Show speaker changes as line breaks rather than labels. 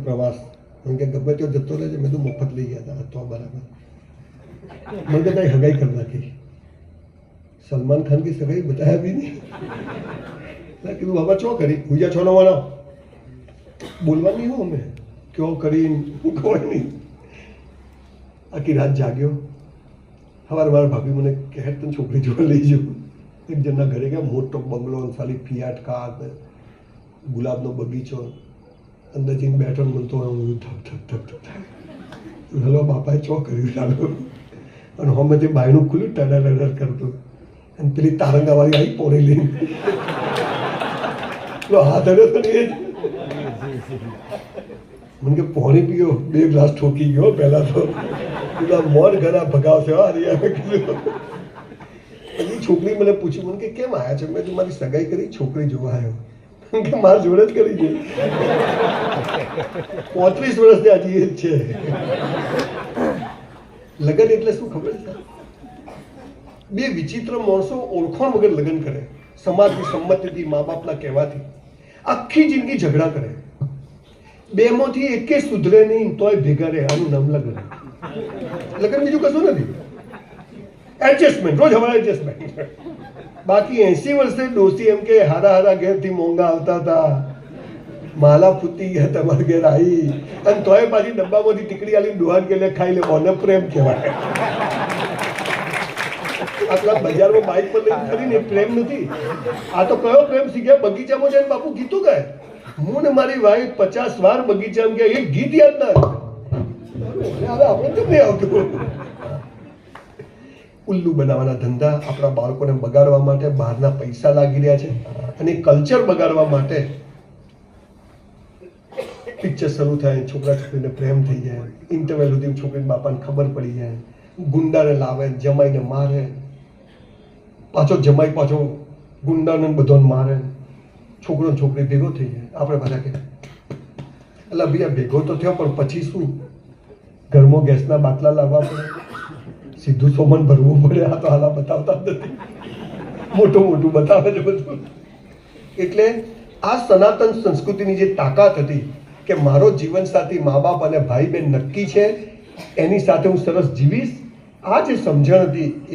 પ્રવાસ મને કે ગમે તેઓ જતો રહે છે. મેં તો મફત લઈ ગયા હતા તો બરાબર. મને કે તારી હગાઈ કરી નાખી. સલમાન ખાન की सगाई बताया भी नहीं. મેં કીધું બાબા ચો કરી પૂજા છો નવાનો બોલવાની હું અમે ક્યો કરી કોઈ નહીં. આખી રાત જાગ્યો. સવારે મારા ભાભી મને કહે તને છોકરી જોવા લઈ જાઉં. એક જણના ઘરે ગયા, મોટો બંગલો, સાલી ફિયાટ કાર, ગુલાબનો બગીચો. અંદર જઈને બેઠો ને મને તો હું ધક ધક ધક ધક થાય. હલો બાપાએ ચો કર્યું ચાલો. અને હમે તે બાયણું ખુલ્યું ટડર કરતું અને પેલી તારંગાવાળી આવી પોરે લઈને હાથ અડ્યો તો એ જ મને કે પાણી પીઓ. 2 ગ્લાસ ઠોકી ગયો પહેલા તો. પેલા મોડ ઘણા ભગાવશે કીધું. પછી છોકરી મને પૂછ્યું, મને કે કેમ આવ્યા છે? મેં તું મારી સગાઈ કરી, છોકરી જોવા આવ્યો. કે મારા જોડે જ કરી છે. 35 વર્ષથી હજી એ જ છે. લગ્ન એટલે શું ખબર છે? 2 વિચિત્ર માણસો ઓળખાણ વગર લગ્ન કરે, સમાજની સંમતિથી, મા બાપના કહેવાથી આખી જિંદગી ઝઘડા કરે. 2 માંથી એકે સુધરે નહીં તોય ભેગા રહે. આનું નામ લગ્ન. લગ્ન બીજું કશું નથી. એડજસ્ટમેન્ટ, રોજ હવારે એડજસ્ટમેન્ટ. બાકી 80 વર્ષે ડોસી એમ કે હારા ઘેરથી મોંઘા આવતા હતા, માલા ફૂટી ગયા તમારે ઘેર આવી, અને તોય પાછી ડબ્બામાંથી ટીકડી આલી ડોહાન કે ખાઈ લે. ઓને પ્રેમ કહેવાય. આટલા બજારમાં બાઇક પર લઈને ફરીને પ્રેમ નથી. આ તો કયો પ્રેમ શીખ્યા? બગીચામાં જઈને બાપુ ગીતું ગાય. હું ને મારી વાઈફ 50 વાર બગીચામાં ગયા, એક ગીત યાદ ના આવે. આપણે કેમ નહીં આવતું? ઉલ્લુ બનાવવાના ધંધા આપણા બાળકોને બગાડવા માટે બહારના પૈસા લાગી રહ્યા છે, અને કલ્ચર બગાડવા માટે પિક્ચર શરૂ થાય, છોકરા છોકરીને પ્રેમ થઈ જાય, ઇન્ટરવેલ સુધી છોકરીને બાપાને ખબર પડી જાય, ગુંડાને લાવે, જમાઈને મારે, પાછો જમાઈ પાછો ગુંડાને બધાને મારે, છોકરો છોકરી ભેગો થઈ જાય. આપણે બધા કે એટલે ભૈયા ભેગો તો થયો, પણ પછી શું? ઘરમાં ગેસના બાટલા લાવવા પડે, સીધું સોમન ભરવું પડે. આ તો હાલા બતાવતા જ નથી, મોટું બતાવે છે બધું. એટલે આ સનાતન સંસ્કૃતિની જે તાકાત હતી કે મારો જીવનસાથી મા બાપ અને ભાઈ બહેન નક્કી છે, એની સાથે હું સરસ જીવીશ, આ જે સમજણ હતી